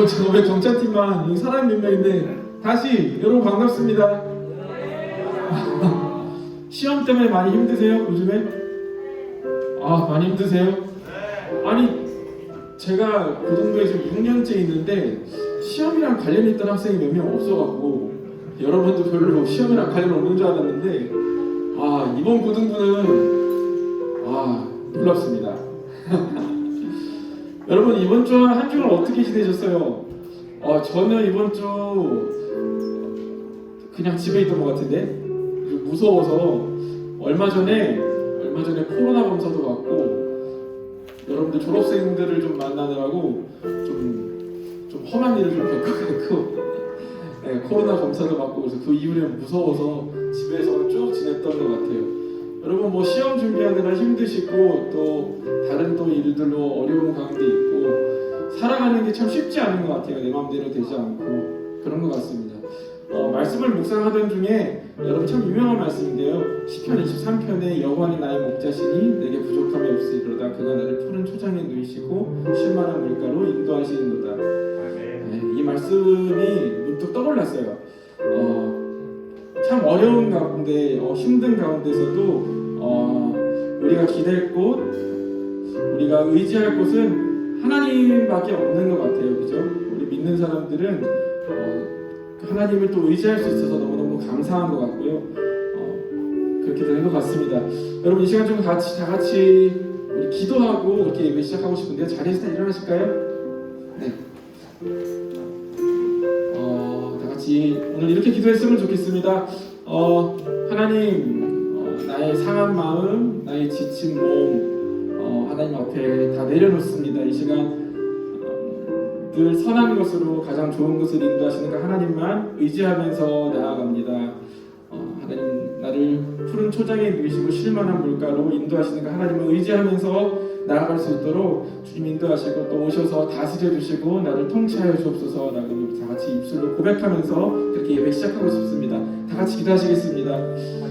제가 왜 경찰팀만 여기 사람 몇 명인데 다시 여러분 반갑습니다. 시험 때문에 많이 힘드세요? 요즘에? 많이 힘드세요? 아니 제가 고등부에 지금 6년째 있는데 시험이랑 관련 있던 학생이 몇 명 없어갖고 여러분도 별로 시험이랑 관련 없는 줄 알았는데 이번 고등부는 놀랍습니다. 여러분 이번 주 한 주를 어떻게 지내셨어요? 저는 이번 주 그냥 집에 있던 것 같은데 무서워서 얼마 전에 코로나 검사도 받고 여러분들 졸업생들을 좀 만나느라고 좀 험한 일을 좀 겪어갖고 코로나 검사도 받고 그래서 그 이후에 무서워서 집에서 쭉 지냈던 것 같아요. 여러분 뭐 시험 준비하느라 힘드시고 또 다른 또 일들로 어려운 가운데 있고 살아가는 게 참 쉽지 않은 것 같아요. 내 마음대로 되지 않고 그런 것 같습니다. 말씀을 묵상하던 중에 여러분 참 유명한 말씀인데요. 시편 23편에 여호와는 나의 목자시니 내게 부족함이 없으리로다. 그가 나를 푸른 초장에 누이시고 쉴만한 물가로 인도하시는도다. 이 말씀이 문득 떠올랐어요. 참 어려운 가운데 힘든 가운데서도 우리가 기댈 곳, 우리가 의지할 곳은 하나님밖에 없는 것 같아요. 그죠? 우리 믿는 사람들은 하나님을 또 의지할 수 있어서 너무너무 감사한 것 같고요. 그렇게 되는 것 같습니다. 여러분 이 시간 좀 다 같이 우리 기도하고 이렇게 예배 시작하고 싶은데 자리에서 다 일어나실까요? 네. 다 같이 오늘 이렇게 기도했으면 좋겠습니다. 하나님, 나의 상한 마음, 나의 지친 몸, 하나님 앞에 다 내려놓습니다. 이 시간 늘 선한 것으로 가장 좋은 것을 인도하시는 하나님만 의지하면서 나아갑니다. 하나님 나를 푸른 초장에 누이시고 쉴만한 물가로 인도하시는 하나님을 의지하면서 나아갈 수 있도록 주님 인도하시고 또 오셔서 다스려 주시고 나를 통치하여 주옵소서. 라고 다 같이 입술로 고백하면서 그렇게 예배 시작하고 싶습니다. 다 같이 기도하시겠습니다.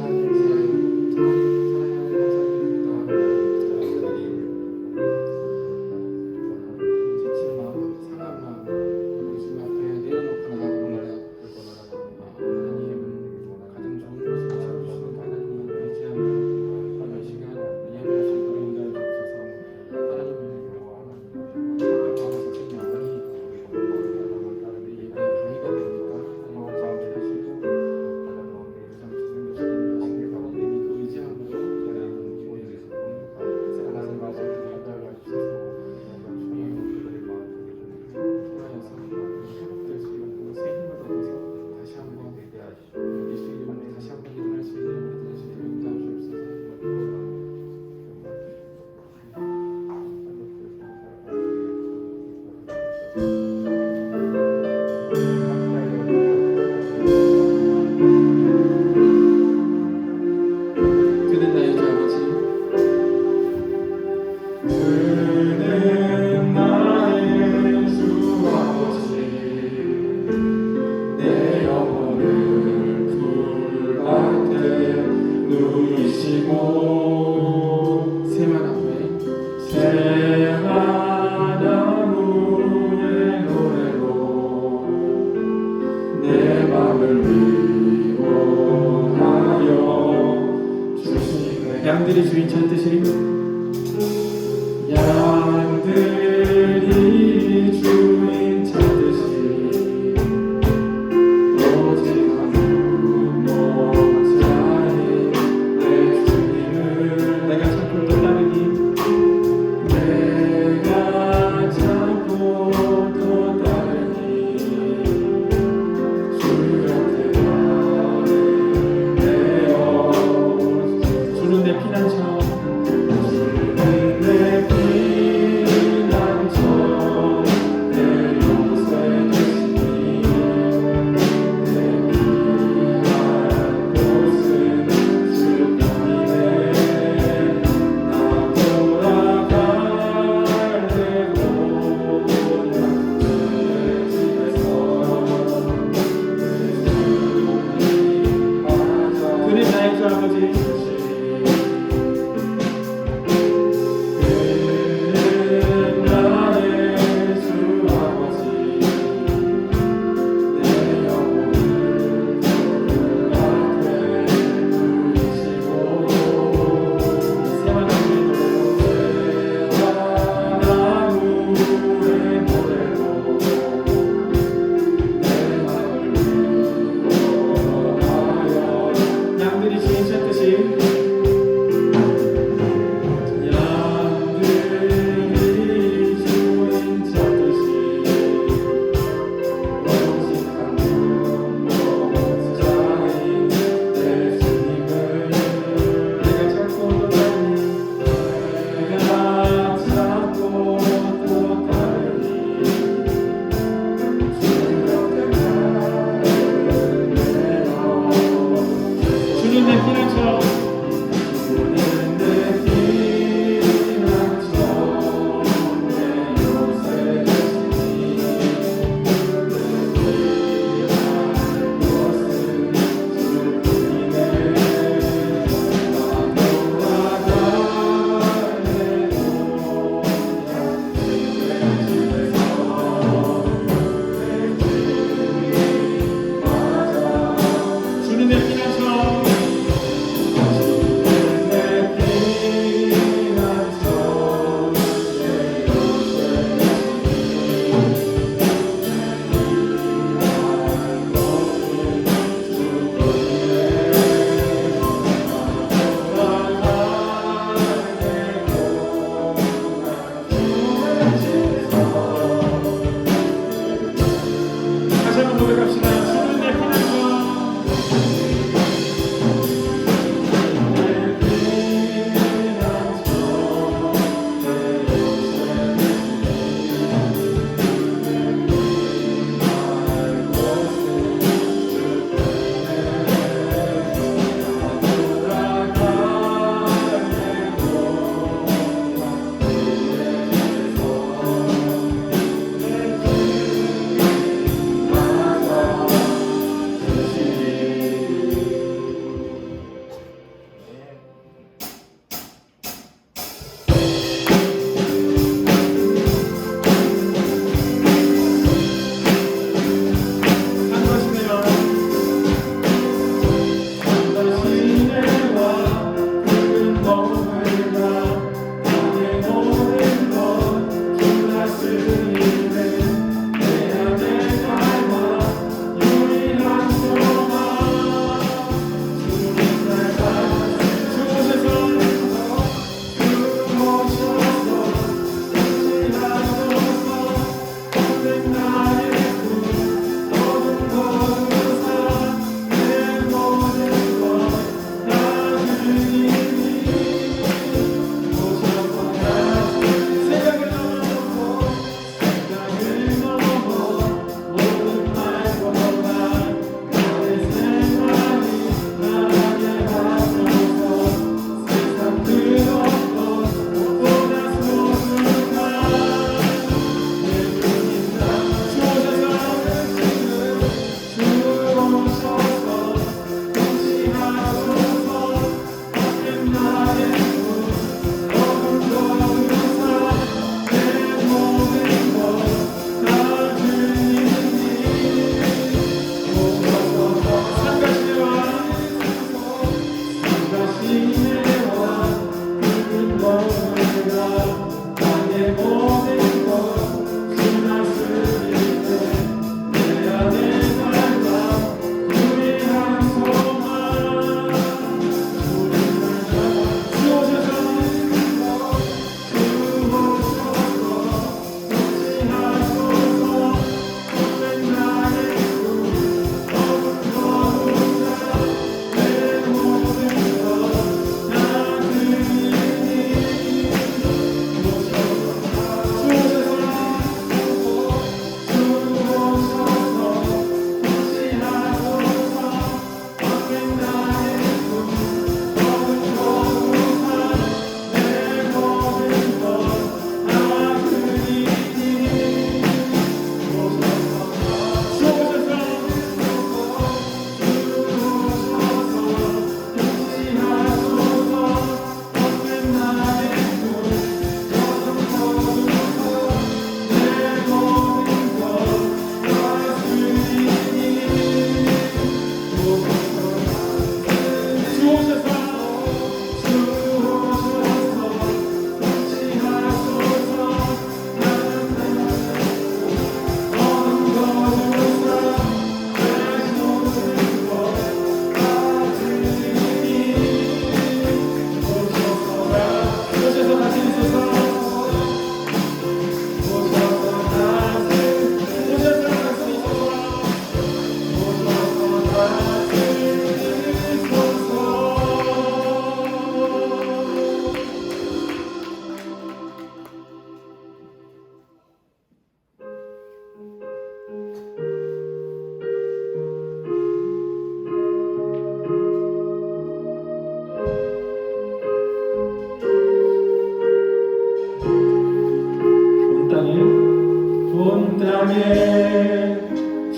양들이 주인 찾듯이 양들이 주인 찾듯이 오직 한 목자인 내 주님을 내가 찾고 또 따르니 내가 찾고 또 따르니 주 곁에 나를 내어 주는 내 피난처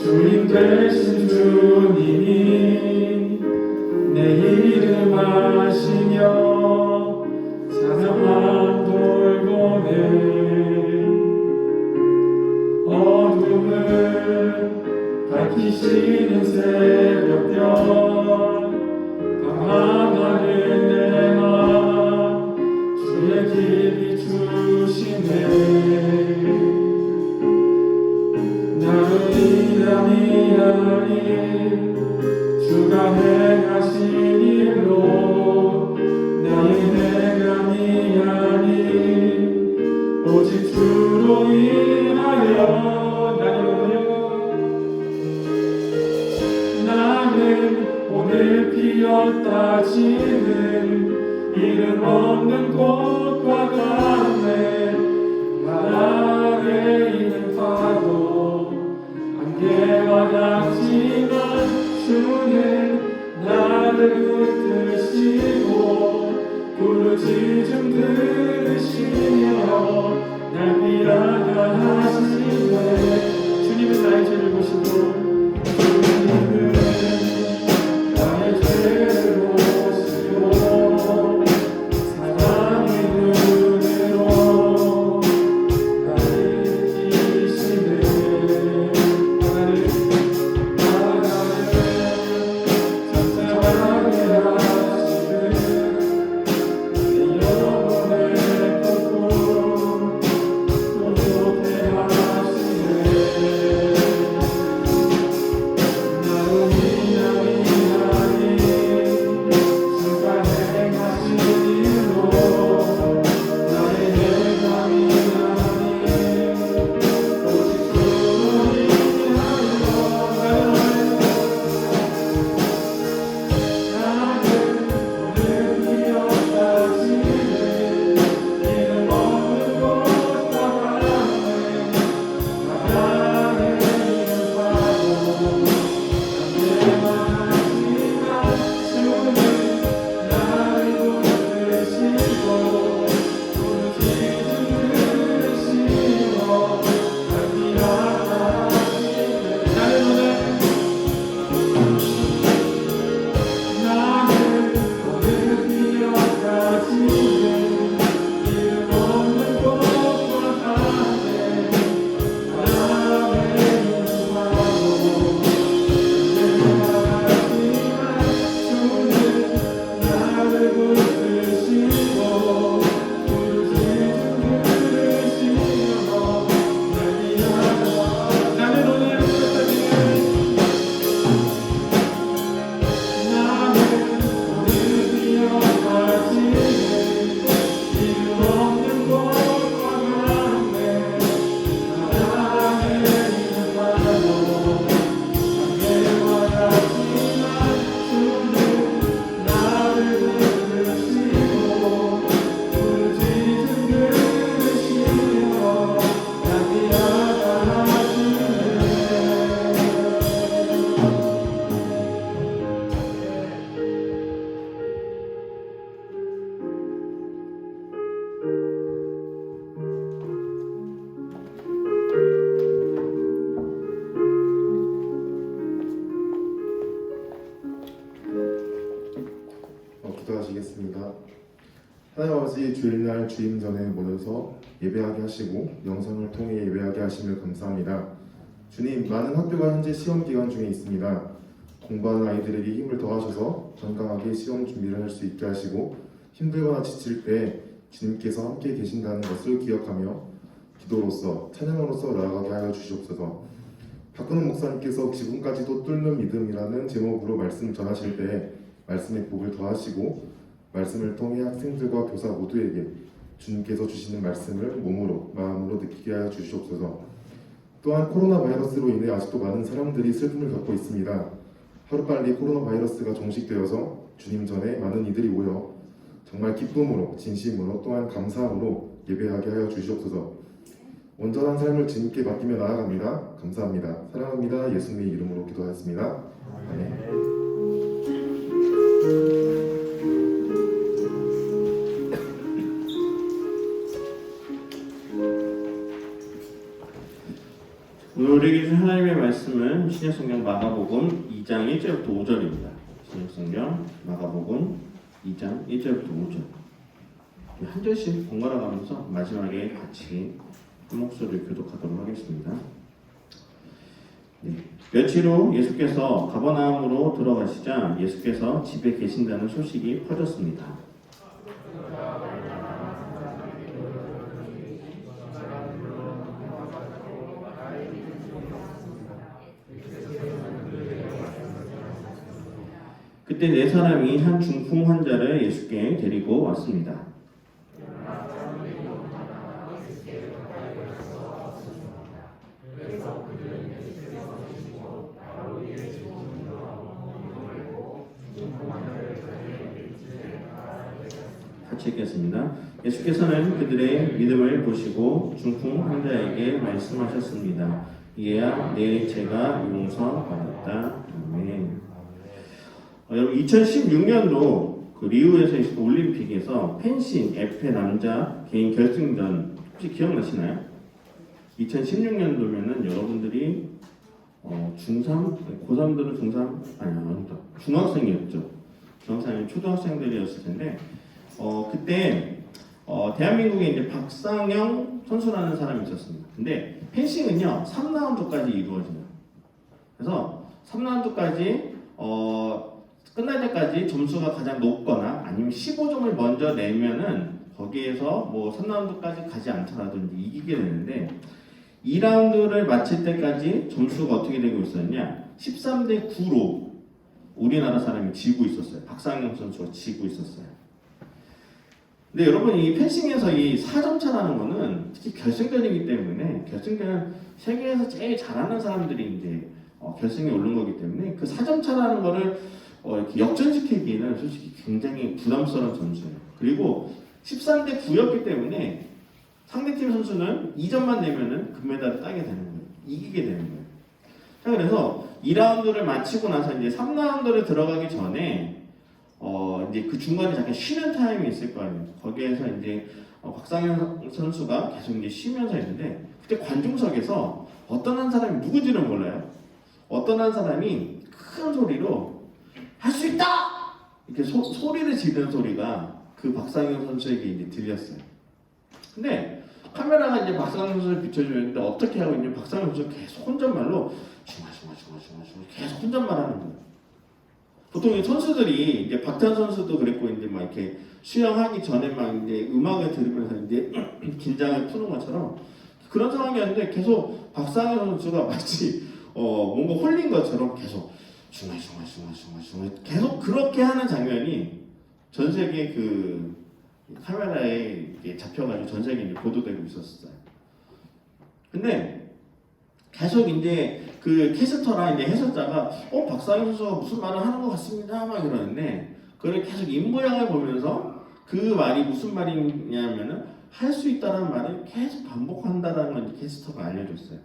주인 되신 주님이 내 이름 아시며 사랑한 돌보네 어둠을 밝히시는 새벽별 방황하는 내 맘 주의 길이 주시네 나를 미련이 주가 행하신 일로 나의 행함이 아니 오직 주로 인하여 나는 오늘 피었다 지는 이름 없는 꽃과 같네 바다에 있는 파도 안개와 같지만 주는 나를 붙드시고 부르짖음 들으시며 날 위하여 하시네 주님은 나의 죄를 보시고 주님은 나의 죄를 보시고 사랑의 눈으로 나를 지키시네 나를 천천하게 하시는 내 영혼의 꿈 못해 하시네 나로 미안이 주가 행하신 일로 나의 행함이 아니 오직 주로 인하여 나는 오늘 피었다 지는 이름 없는 꽃과 같네 바다에 있는 파도 안개만 하지만 주는 나를 붙드시고 부르짖음 들으시며 날 위하여 하시네 나는 오늘 피었다 지는 이름 없는 꽃과 같네 바람에 있는 파도 안개만 하지만 주는 나를 붙드시고 부르짖음 들으시며 날 위하여 나는 오늘 피었다 지는 나는 오늘 피었다 지는 이름 없는 꽃과 같네 바다에 있는 파도 안개와 같지만 주는 나를 붙드시고 부르짖음 들으시며 날 위하여 하시네 기도하시겠습니다. 하나님 아버지 주일날 주임 전에 모여서 예배하게 하시고 영상을 통해 예배하게 하심을 감사합니다. 주님, 많은 학교가 현재 시험 기간 중에 있습니다. 공부하는 아이들에게 힘을 더하셔서 건강하게 시험 준비를 할 수 있게 하시고 힘들거나 지칠 때 주님께서 함께 계신다는 것을 기억하며 기도로서 찬양으로서 나아가게 하여 주시옵소서. 박근홍 목사님께서 지금까지도 뚫는 믿음이라는 제목으로 말씀 전하실 때 말씀의 복을 더하시고 말씀을 통해 학생들과 교사 모두에게 주님께서 주시는 말씀을 몸으로 마음으로 느끼게 하여 주시옵소서. 또한 코로나 바이러스로 인해 아직도 많은 사람들이 슬픔을 겪고 있습니다. 하루빨리 코로나 바이러스가 종식되어서 주님 전에 많은 이들이 모여 정말 기쁨으로 진심으로 또한 감사함으로 예배하게 하여 주시옵소서. 온전한 삶을 주님께 맡기며 나아갑니다. 감사합니다. 사랑합니다. 예수님의 이름으로 기도하였습니다. 아멘. 우리 계신 하나님 하나님의 말씀은 신약성경 마가복음 2장 1절부터 5절입니다. 신약성경 마가복음 2장 1절부터 5절. 한 절씩 번갈아 가면서 마지막에 같이 한 목소리를 교독하도록 하겠습니다. 네. 며칠 후 예수께서 가버나움으로 들어가시자 예수께서 집에 계신다는 소식이 퍼졌습니다. 그때 네 사람이 한 중풍 환자를 예수께 데리고 왔습니다. 같이 읽겠습니다. 예수께서는 그들의 믿음을 보시고 중풍 환자에게 말씀하셨습니다. 이에야 내 죄가 용서받았다. 아멘. 여러분 2016년도 그 리우에서 있었던 올림픽에서 펜싱 에페 남자 개인 결승전 혹시 기억나시나요? 2016년도면은 여러분들이 중3, 고3들은 중3 아니다 중학생이었죠. 중학생이 초등학생들이었을 텐데 그때 대한민국에 이제 박상영 선수라는 사람이 있었습니다. 근데 펜싱은요 3라운드까지 이루어져요. 그래서 3라운드까지 끝날 때까지 점수가 가장 높거나 아니면 15점을 먼저 내면은 거기에서 뭐 3라운드까지 가지 않더라도 이제 이기게 되는데 2라운드를 마칠 때까지 점수가 어떻게 되고 있었냐? 13대 9로 우리나라 사람이 지고 있었어요. 박상영 선수가 지고 있었어요. 근데 여러분 이 펜싱에서 이 4점 차라는 거는 특히 결승전이기 때문에 결승전은 세계에서 제일 잘하는 사람들이 이제 결승에 오른 거기 때문에 그 4점 차라는 거를 이렇게 역전시키기는 솔직히 굉장히 부담스러운 점수예요. 그리고 13대 9였기 때문에 상대팀 선수는 2점만 내면은 금메달을 따게 되는 거예요. 이기게 되는 거예요. 자, 그래서 2라운드를 마치고 나서 이제 3라운드를 들어가기 전에 이제 그 중간에 잠깐 쉬는 타임이 있을 거 아니에요. 거기에서 이제 박상현 선수가 계속 이제 쉬면서 있는데 그때 관중석에서 어떤 한 사람이 누구지를 몰라요. 어떤 한 사람이 큰 소리로 할 수 있다! 이렇게 소리를 지르는 소리가 그 박상현 선수에게 이제 들렸어요. 근데 카메라가 이제 박상현 선수를 비춰주는데 어떻게 하고 있냐면 박상현 선수가 계속 혼잣말로 중아 계속 혼잣말하는 거예요. 보통 선수들이 이제 박찬 선수도 그랬고 이제 막 이렇게 수영하기 전에 막 이제 음악을 들으면서 이제 긴장을 푸는 것처럼 그런 상황이었는데 계속 박상현 선수가 마치 뭔가 홀린 것처럼 계속 중아 계속 그렇게 하는 장면이 전 세계 그 카메라에 잡혀가지고 전 세계에 보도되고 있었어요. 근데 계속 이제 그 캐스터나 이제 해설자가 박상현 선수가 무슨 말을 하는 것 같습니다 막 이러는데 그걸 계속 입모양을 보면서 그 말이 무슨 말이냐면은 할 수 있다는 말을 계속 반복한다라는 걸 캐스터가 알려줬어요.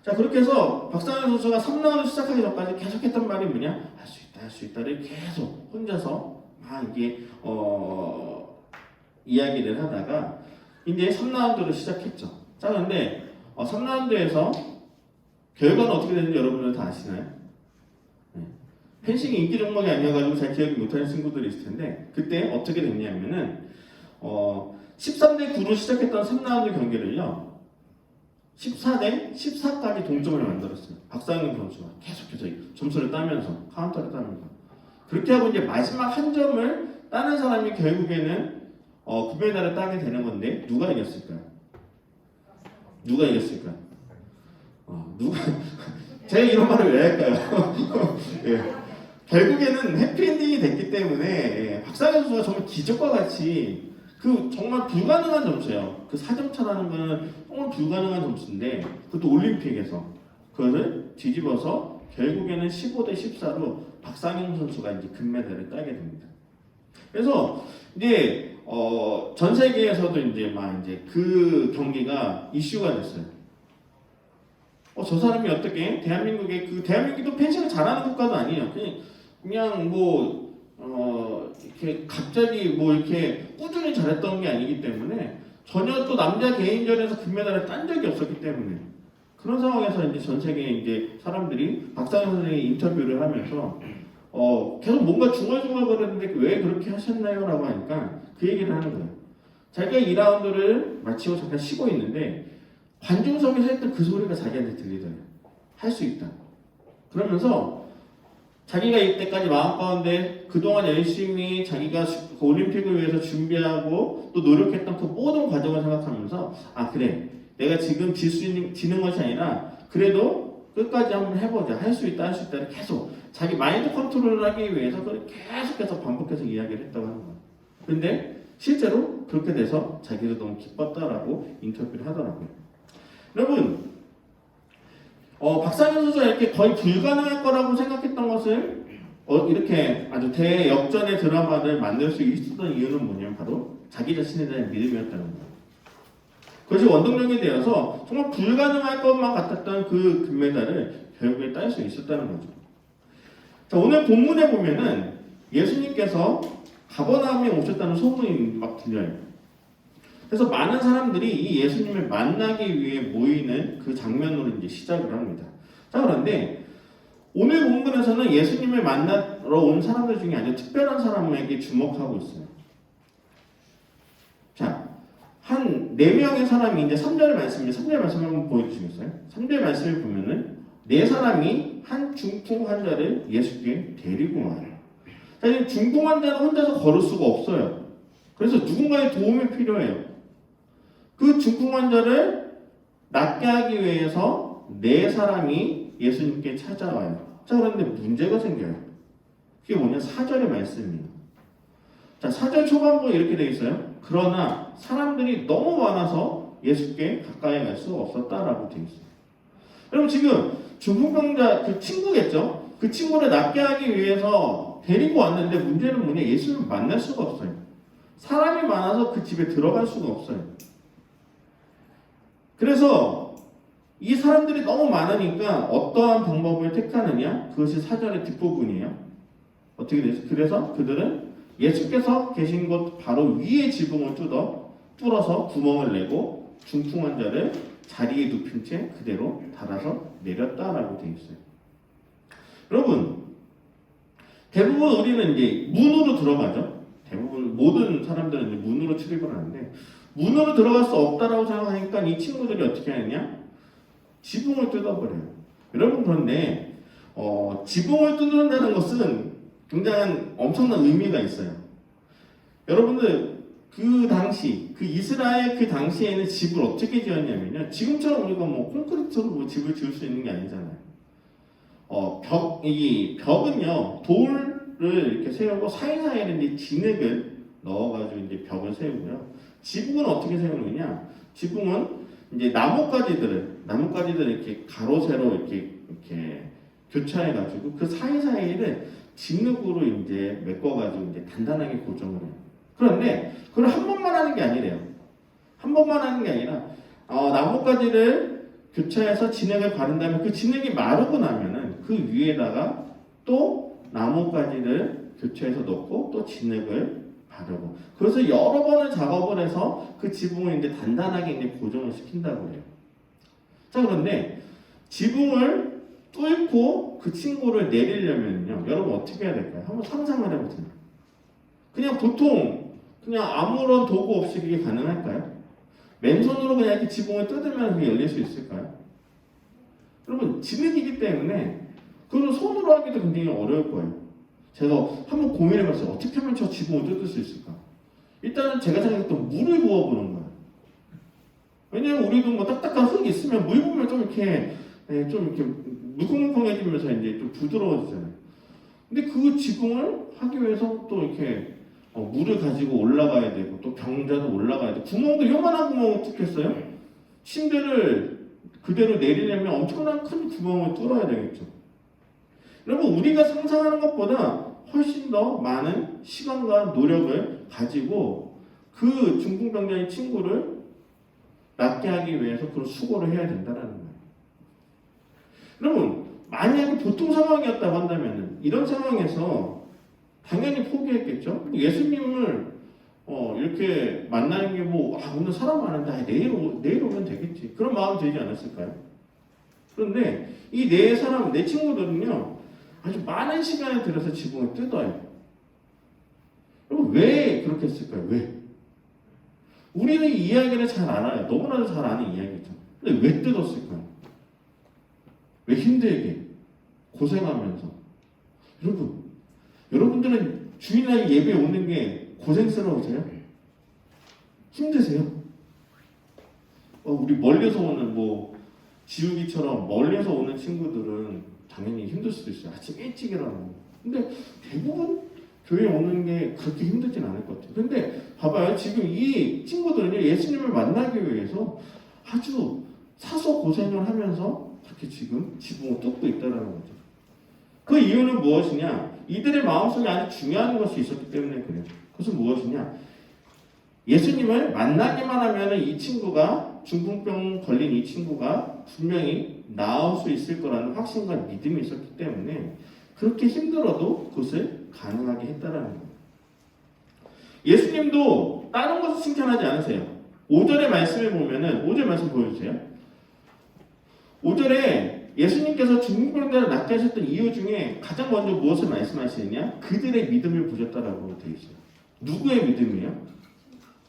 자 그렇게 해서 박상현 선수가 3라운드 시작하기 전까지 계속했던 말이 뭐냐? 할 수 있다를 계속 혼자서 막 이게 이야기를 하다가 이제 3라운드를 시작했죠. 자 근데 3라운드에서 결과는 어떻게 되는지 여러분들 다 아시나요? 네. 펜싱이 인기 종목이 아니어가지고 잘 기억이 못하는 친구들이 있을 텐데 그때 어떻게 됐냐면은 13대 9로 시작했던 3라운드 경기를요 14대 14까지 동점을 만들었어요. 박상현 선수가 계속해서 점수를 따면서 카운터를 따면서 그렇게 하고 이제 마지막 한 점을 따는 사람이 결국에는 금메달을 따게 되는 건데 누가 이겼을까요? 누가 이겼을까요? 제가 이런 말을 왜 할까요? 예. 결국에는 해피엔딩이 됐기 때문에 예. 박상현 선수가 정말 기적과 같이 그 정말 불가능한 점수예요. 그 4점 차라는 거는 정말 불가능한 점수인데 그것도 올림픽에서 그것을 뒤집어서 결국에는 15대 14로 박상현 선수가 이제 금메달을 따게 됩니다. 그래서 이제 전 세계에서도 이제 막 이제 그 경기가 이슈가 됐어요. 저 사람이 어떻게 대한민국도 펜싱을 잘하는 국가도 아니에요. 그냥 뭐 이렇게 갑자기 뭐 이렇게 꾸준히 잘했던 게 아니기 때문에 전혀 또 남자 개인전에서 금메달을 딴 적이 없었기 때문에 그런 상황에서 이제 전 세계 이제 사람들이 박상현 선생님이 인터뷰를 하면서 계속 뭔가 중얼중얼거리는데 왜 그렇게 하셨나요?라고 하니까 그 얘기를 하는 거예요. 자기가 2라운드를 마치고 잠깐 쉬고 있는데 관중석에서 했던 그 소리가 자기한테 들리더래요. 할 수 있다. 그러면서 자기가 이때까지 마음 가운데 그동안 열심히 자기가 그 올림픽을 위해서 준비하고 또 노력했던 그 모든 과정을 생각하면서 아 그래 내가 지금 지는 것이 아니라 그래도 끝까지 한번 해보자. 할 수 있다 할 수 있다를 계속 자기 마인드 컨트롤을 하기 위해서 그걸 계속해서 반복해서 이야기를 했다고 하는 거예요. 근데 실제로 그렇게 돼서 자기도 너무 기뻤다라고 인터뷰를 하더라고요. 여러분 박상현 선수가 이렇게 거의 불가능할 거라고 생각했던 것을 이렇게 아주 대역전의 드라마를 만들 수 있었던 이유는 뭐냐면 바로 자기 자신에 대한 믿음이었다는 거예요. 그것이 원동력이 되어서 정말 불가능할 것만 같았던 그 금메달을 결국에 딸 수 있었다는 거죠. 자, 오늘 본문에 보면은 예수님께서 가버나움에 오셨다는 소문이 막 들려요. 그래서 많은 사람들이 이 예수님을 만나기 위해 모이는 그 장면으로 이제 시작을 합니다. 자, 그런데 오늘 본문에서는 예수님을 만나러 온 사람들 중에 아주 특별한 사람에게 주목하고 있어요. 자, 한 4명의 사람이 이제 3절 말씀 한번 보여주시겠어요? 3절 말씀을 보면은 4사람이 한 중풍 환자를 예수께 데리고 와요. 자, 이 중풍 환자는 혼자서 걸을 수가 없어요. 그래서 누군가의 도움이 필요해요. 그 중풍 환자를 낫게 하기 위해서 4사람이 예수님께 찾아와요. 자, 그런데 문제가 생겨요. 그게 뭐냐? 4절의 말씀이에요. 자, 4절 초반부에 이렇게 되어 있어요. 그러나 사람들이 너무 많아서 예수께 가까이 갈 수가 없었다라고 되어 있어요. 여러분 지금 중풍병자 그 친구겠죠? 그 친구를 낫게 하기 위해서 데리고 왔는데 문제는 뭐냐? 예수님을 만날 수가 없어요. 사람이 많아서 그 집에 들어갈 수가 없어요. 그래서 이 사람들이 너무 많으니까 어떠한 방법을 택하느냐? 그것이 4절의 뒷부분이에요. 어떻게 되죠? 그래서 그들은 예수께서 계신 곳 바로 위에 지붕을 뚫어서 구멍을 내고 중풍 환자를 자리에 눕힌 채 그대로 달아서 내렸다라고 되어 있어요. 여러분, 대부분 우리는 이제 문으로 들어가죠. 대부분 모든 사람들은 이제 문으로 출입을 하는데 문으로 들어갈 수 없다라고 생각하니까 이 친구들이 어떻게 하느냐? 지붕을 뜯어버려요. 여러분 그런데 지붕을 뜯는다는 것은 굉장한 엄청난 의미가 있어요. 여러분들 그 당시 그 이스라엘 그 당시에는 집을 어떻게 지었냐면요. 지금처럼 우리가 뭐 콘크리트로 집을 지을 수 있는 게 아니잖아요. 이 벽은요 돌을 이렇게 세우고 사이사이에 이제 진흙을 넣어가지고 이제 벽을 세우고요. 지붕은 어떻게 세우느냐? 지붕은 이제 나뭇가지들을 이렇게 가로 세로 이렇게 교차해가지고 그 사이사이를 진흙으로 이제 메꿔가지고 이제 단단하게 고정을 해요. 그런데 그걸 한 번만 하는 게 아니래요. 한 번만 하는 게 아니라 나뭇가지를 교차해서 진흙을 바른 다음에 그 진흙이 마르고 나면은 그 위에다가 또 나뭇가지를 교차해서 넣고 또 진흙을 바르고 그래서 여러 번을 작업을 해서 그 지붕을 이제 단단하게 이제 고정을 시킨다고 해요. 자, 그런데 지붕을 뚫고 그 친구를 내리려면요, 여러분 어떻게 해야 될까요? 한번 상상을 해보세요. 그냥 보통 그냥 아무런 도구 없이 그게 가능할까요? 맨손으로 그냥 이렇게 지붕을 뜯으면 그게 열릴 수 있을까요? 여러분 진흙이기 때문에 그걸 손으로 하기도 굉장히 어려울 거예요. 제가 한번 고민해봤어요. 어떻게 하면 저 지붕을 뜯을 수 있을까? 일단은 제가 생각했던 물을 부어보는 거예요. 왜냐면 우리도 뭐 딱딱한 흙이 있으면 물 부으면 좀 이렇게 물컹물컹해지면서 이제 좀 부드러워지잖아요. 근데 그 지붕을 하기 위해서 또 이렇게 물을 가지고 올라가야 되고 또 병자도 올라가야 되고 구멍도 요만한 구멍을 뚫겠어요? 침대를 그대로 내리려면 엄청난 큰 구멍을 뚫어야 되겠죠. 여러분 우리가 상상하는 것보다 훨씬 더 많은 시간과 노력을 가지고 그 중풍병자의 친구를 낫게 하기 위해서 그런 수고를 해야 된다는 거예요. 여러분 만약에 보통 상황이었다고 한다면 이런 상황에서 당연히 포기했겠죠. 예수님을 이렇게 만나는 게 오늘 사람 많은데 내일 오면 되겠지. 그런 마음이 들지 않았을까요? 그런데 이 네 사람, 네 친구들은요, 아주 많은 시간을 들여서 지붕을 뜯어요. 여러분, 왜 그렇게 했을까요? 왜? 우리는 이 이야기를 잘 알아요. 너무나도 잘 아는 이야기죠. 근데 왜 뜯었을까요? 왜 힘들게, 고생하면서? 여러분들은 주일날 예배 오는 게 고생스러우세요? 힘드세요? 우리 멀리서 오는 지우기처럼 멀리서 오는 친구들은 당연히 힘들 수도 있어요. 아침 일찍이라고. 근데 대부분 교회 오는 게 그렇게 힘들진 않을 것 같아요. 근데 봐봐요. 지금 이 친구들은요, 예수님을 만나기 위해서 아주 사서 고생을 하면서 그렇게 지금 지붕을 뚫고 있다는 거죠. 그 이유는 무엇이냐? 이들의 마음속에 아주 중요한 것이 있었기 때문에 그래요. 그것은 무엇이냐? 예수님을 만나기만 하면 이 친구가, 중풍병 걸린 이 친구가 분명히 나을 수 있을 거라는 확신과 믿음이 있었기 때문에 그렇게 힘들어도 그것을 가능하게 했다라는 거예요. 예수님도 다른 것을 칭찬하지 않으세요. 5절의 말씀을 보면은, 5절 말씀 보여주세요. 5절에 예수님께서 중풍병자를 낫게 하셨던 이유 중에 가장 먼저 무엇을 말씀하시느냐? 그들의 믿음을 보셨다라고 되어 있어요. 누구의 믿음이에요?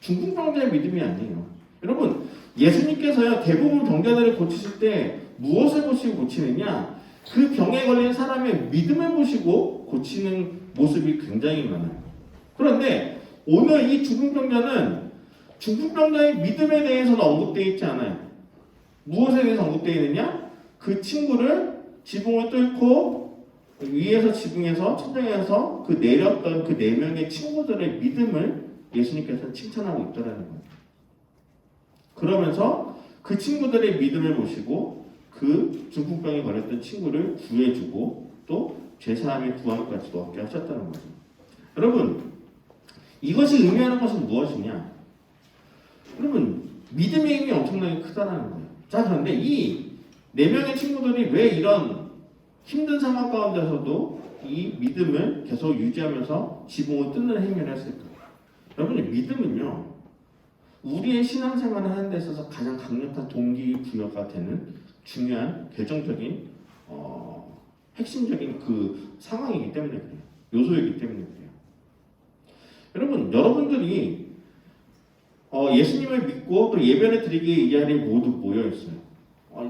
중풍병자의 믿음이 아니에요. 여러분, 예수님께서요, 대부분 병자들을 고치실 때 무엇을 보시고 고치느냐? 그 병에 걸린 사람의 믿음을 보시고 고치는 모습이 굉장히 많아요. 그런데 오늘 이 중풍병자는 중풍병자의 믿음에 대해서는 언급되어 있지 않아요. 무엇에 대해서 언급되어 있느냐? 그 친구를 지붕을 뚫고 위에서 지붕에서 천장에서 그 내렸던 그 4명의 친구들의 믿음을 예수님께서 칭찬하고 있더라는 거예요. 그러면서 그 친구들의 믿음을 보시고 그 중풍병에 걸렸던 친구를 구해주고 또 죄사함의 구원까지도 얻게 하셨다는 거죠. 여러분, 이것이 의미하는 것은 무엇이냐? 여러분, 믿음의 힘이 엄청나게 크다는 거예요. 자, 그런데 이 4명의 친구들이 왜 이런 힘든 상황 가운데서도 이 믿음을 계속 유지하면서 지붕을 뜯는 행위를 했을까? 여러분의 믿음은요, 우리의 신앙생활을 하는 데 있어서 가장 강력한 동기부여가 되는 중요한 결정적인 핵심적인 그 상황이기 때문에 그래요. 요소이기 때문에 그래요. 여러분, 여러분들이 예수님을 믿고 또 예배를 드리기에 이 자리에 모두 모여 있어요.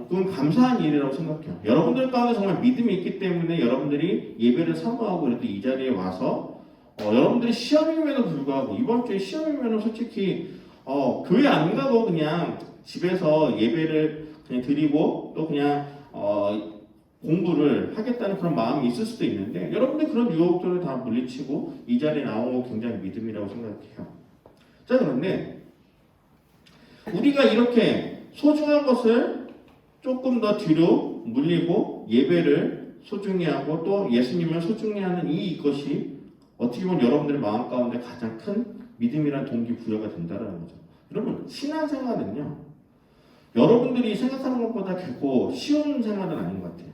그건 감사한 일이라고 생각해요. 여러분들 가운데 정말 믿음이 있기 때문에 여러분들이 예배를 사모하고 그래도 이 자리에 와서 여러분들이 시험임에도 불구하고 이번 주에 시험이면 솔직히 교회 안 가고 그냥 집에서 예배를 그냥 드리고 또 그냥 공부를 하겠다는 그런 마음이 있을 수도 있는데 여러분들 그런 유혹들을 다 물리치고 이 자리에 나온 거 굉장히 믿음이라고 생각해요. 자, 그런데 우리가 이렇게 소중한 것을 조금 더 뒤로 물리고 예배를 소중히 하고 또 예수님을 소중히 하는 이것이 어떻게 보면 여러분들의 마음 가운데 가장 큰 믿음이란 동기부여가 된다는 거죠. 여러분, 신앙생활은요, 여러분들이 생각하는 것보다 결코 쉬운 생활은 아닌 것 같아요.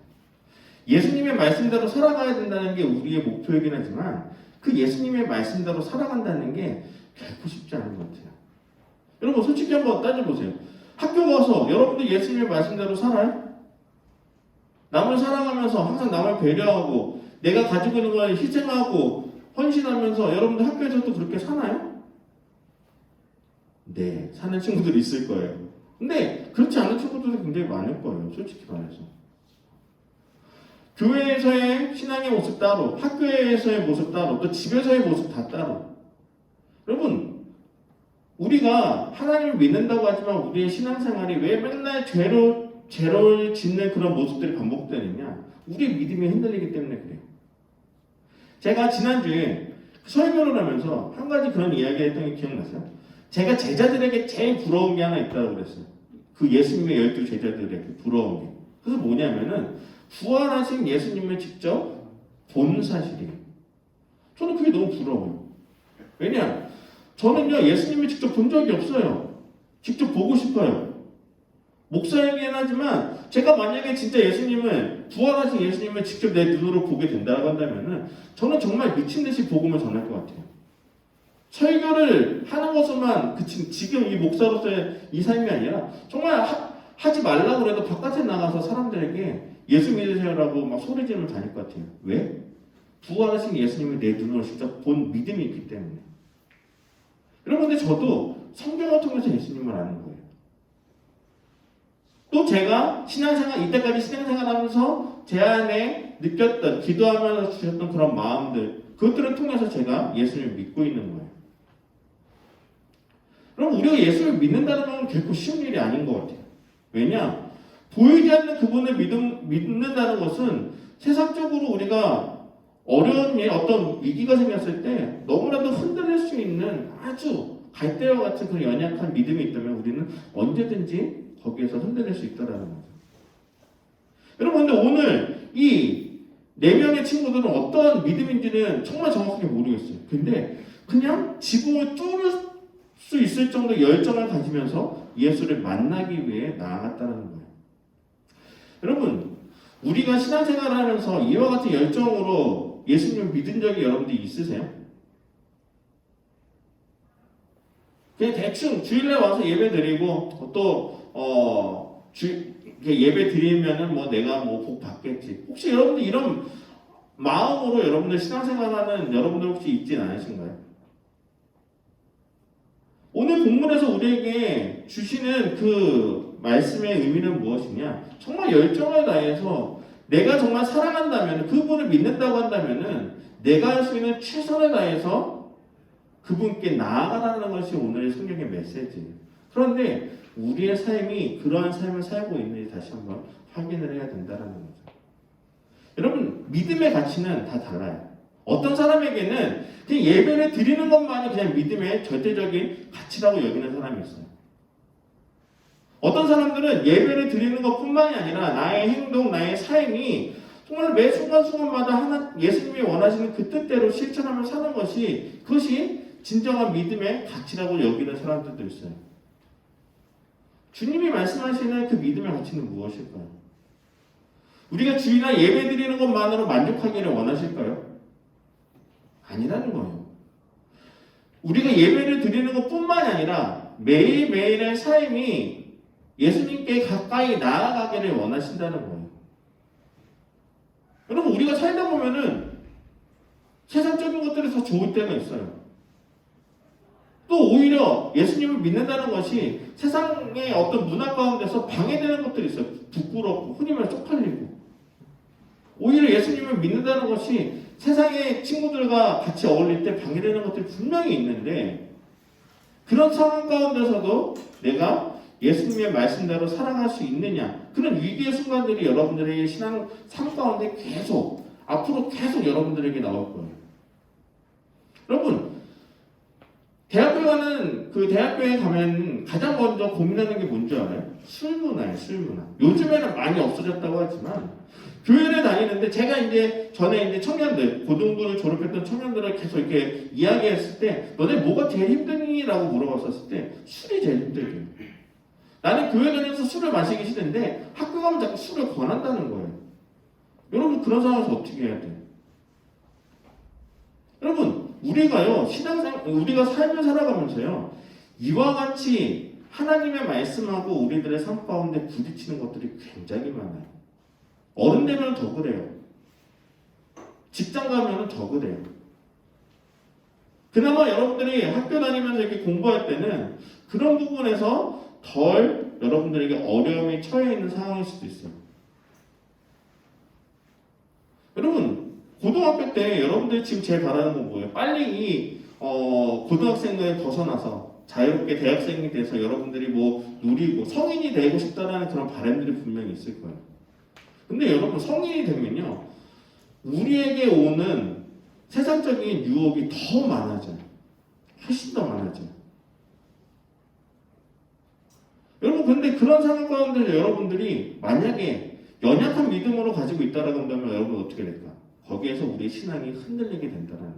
예수님의 말씀대로 살아가야 된다는 게 우리의 목표이긴 하지만 그 예수님의 말씀대로 살아간다는 게 결코 쉽지 않은 것 같아요. 여러분, 솔직히 한번 따져보세요. 학교 가서 여러분들 예수님의 말씀대로 살아요? 남을 사랑하면서 항상 남을 배려하고 내가 가지고 있는 걸 희생하고 헌신하면서 여러분들 학교에서도 그렇게 사나요? 네, 사는 친구들이 있을 거예요. 근데 그렇지 않은 친구들도 굉장히 많을 거예요. 솔직히 말해서. 교회에서의 신앙의 모습 따로, 학교에서의 모습 따로, 또 집에서의 모습 다 따로. 여러분, 우리가 하나님을 믿는다고 하지만 우리의 신앙생활이 왜 맨날 죄를 짓는 그런 모습들이 반복되느냐? 우리의 믿음이 흔들리기 때문에 그래요. 제가 지난주에 설교를 하면서 한 가지 그런 이야기 했던 게 기억나세요? 제가 제자들에게 제일 부러운 게 하나 있다고 그랬어요. 그 예수님의 12 제자들에게 부러운 게. 그래서 뭐냐면은 부활하신 예수님을 직접 본 사실이에요. 저는 그게 너무 부러워요. 왜냐? 저는요, 예수님을 직접 본 적이 없어요. 직접 보고 싶어요. 목사이긴 하지만 제가 만약에 진짜 예수님을, 부활하신 예수님을 직접 내 눈으로 보게 된다고 한다면은 저는 정말 미친 듯이 복음을 전할 것 같아요. 설교를 하는 것으로만 그친 지금 이 목사로서의 이 삶이 아니라 정말 하지 말라고 그래도 바깥에 나가서 사람들에게 예수 믿으세요라고 막 소리 지르면 다닐 것 같아요. 왜? 부활하신 예수님을 내 눈으로 직접 본 믿음이 있기 때문에. 여러분, 근데 저도 성경을 통해서 예수님을 아는 거예요. 또 제가 이때까지 신앙생활 하면서 제 안에 느꼈던, 기도하면서 주셨던 그런 마음들, 그것들을 통해서 제가 예수님을 믿고 있는 거예요. 그럼 우리가 예수를 믿는다는 건 결코 쉬운 일이 아닌 것 같아요. 왜냐? 보이지 않는 그분을 믿는다는 것은 세상적으로 우리가 어려운 일, 어떤 위기가 생겼을 때 너무나도 흔들릴 수 있는 아주 갈대와 같은 그 연약한 믿음이 있다면 우리는 언제든지 거기에서 흔들릴 수 있다는 거죠. 여러분, 근데 오늘 이 4명의 친구들은 어떤 믿음인지는 정말 정확하게 모르겠어요. 근데 그냥 지붕을 뚫을 수 있을 정도의 열정을 가지면서 예수를 만나기 위해 나아갔다는 거예요. 여러분, 우리가 신앙생활을 하면서 이와 같은 열정으로 예수님을 믿은 적이 여러분들이 있으세요? 그냥 대충 주일날 와서 예배 드리고 또 예배 드리면은 뭐 내가 뭐 복 받겠지. 혹시 여러분들 이런 마음으로 여러분들 신앙생활하는 여러분들 혹시 있진 않으신가요? 오늘 본문에서 우리에게 주시는 그 말씀의 의미는 무엇이냐? 정말 열정을 다해서 내가 정말 사랑한다면, 그분을 믿는다고 한다면은 내가 할 수 있는 최선을 다해서 그분께 나아가라는 것이 오늘의 성경의 메시지예요. 그런데 우리의 삶이 그러한 삶을 살고 있는지 다시 한번 확인을 해야 된다는 거죠. 여러분, 믿음의 가치는 다 달라요. 어떤 사람에게는 그냥 예배를 드리는 것만이 그냥 믿음의 절대적인 가치라고 여기는 사람이 있어요. 어떤 사람들은 예배를 드리는 것뿐만이 아니라 나의 행동, 나의 삶이 정말 매 순간순간마다 예수님이 원하시는 그 뜻대로 실천하며 사는 것이, 그것이 진정한 믿음의 가치라고 여기는 사람들도 있어요. 주님이 말씀하시는 그 믿음의 가치는 무엇일까요? 우리가 주일날 예배 드리는 것만으로 만족하기를 원하실까요? 아니라는 거예요. 우리가 예배를 드리는 것뿐만이 아니라 매일매일의 삶이 예수님께 가까이 나아가기를 원하신다는 거예요. 여러분, 우리가 살다 보면은 세상적인 것들이 더 좋을 때가 있어요. 또 오히려 예수님을 믿는다는 것이 세상의 어떤 문화 가운데서 방해되는 것들이 있어요. 부끄럽고 흔히 말해 쪽팔리고. 오히려 예수님을 믿는다는 것이 세상의 친구들과 같이 어울릴 때 방해되는 것들이 분명히 있는데, 그런 상황 가운데서도 내가 예수님의 말씀대로 살아갈 수 있느냐, 그런 위기의 순간들이 여러분들의 신앙 삶 가운데 계속 앞으로 계속 여러분들에게 나올 거예요. 여러분, 대학교에 가면 가장 먼저 고민하는 게 뭔지 알아요? 술 문화예요, 술 문화. 요즘에는 많이 없어졌다고 하지만, 교회를 다니는데 제가 전에 청년들, 고등부를 졸업했던 청년들을 계속 이렇게 이야기했을 때, 너네 뭐가 제일 힘드니? 라고 물어봤었을 때, 술이 제일 힘들대요. 나는 교회 다니면서 술을 마시기 싫은데 학교 가면 자꾸 술을 권한다는 거예요. 여러분, 그런 상황에서 어떻게 해야 돼요? 여러분, 우리가 삶을 살아가면서요, 이와 같이 하나님의 말씀하고 우리들의 삶 가운데 부딪히는 것들이 굉장히 많아요. 어른 되면 더 그래요. 직장 가면 더 그래요. 그나마 여러분들이 학교 다니면서 이렇게 공부할 때는 그런 부분에서 덜 여러분들에게 어려움이 처해 있는 상황일 수도 있어요. 여러분, 고등학교 때 여러분들이 지금 제일 바라는 건 뭐예요? 빨리 이 고등학생을 벗어나서 자유롭게 대학생이 돼서 여러분들이 뭐 누리고 성인이 되고 싶다는 그런 바람들이 분명히 있을 거예요. 근데 여러분, 성인이 되면요, 우리에게 오는 세상적인 유혹이 더 많아져요. 훨씬 더 많아져요. 여러분, 근데 그런 상황 가운데 여러분들이 만약에 연약한 믿음으로 가지고 있다라고 한다면 여러분 어떻게 될까? 거기에서 우리의 신앙이 흔들리게 된다는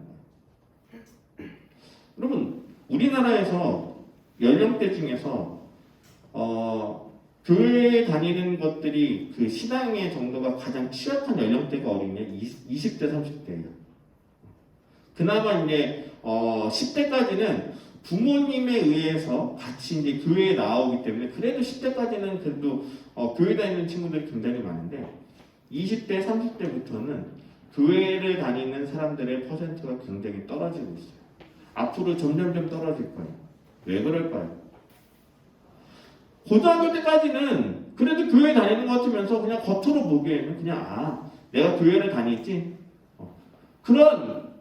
거예요. 여러분, 우리나라에서 연령대 중에서 교회에 다니는 것들이 그 신앙의 정도가 가장 취약한 연령대가 어디냐? 20대, 30대예요. 그나마 이제 10대까지는 부모님에 의해서 같이 이제 교회에 나오기 때문에 그래도 10대까지는 그래도 교회 다니는 친구들이 굉장히 많은데 20대, 30대부터는 교회를 다니는 사람들의 퍼센트가 굉장히 떨어지고 있어요. 앞으로 점점점 떨어질 거예요. 왜 그럴까요? 고등학교 때까지는 그래도 교회 다니는 것 같으면서 그냥 겉으로 보기에는 그냥 내가 교회를 다니지 그런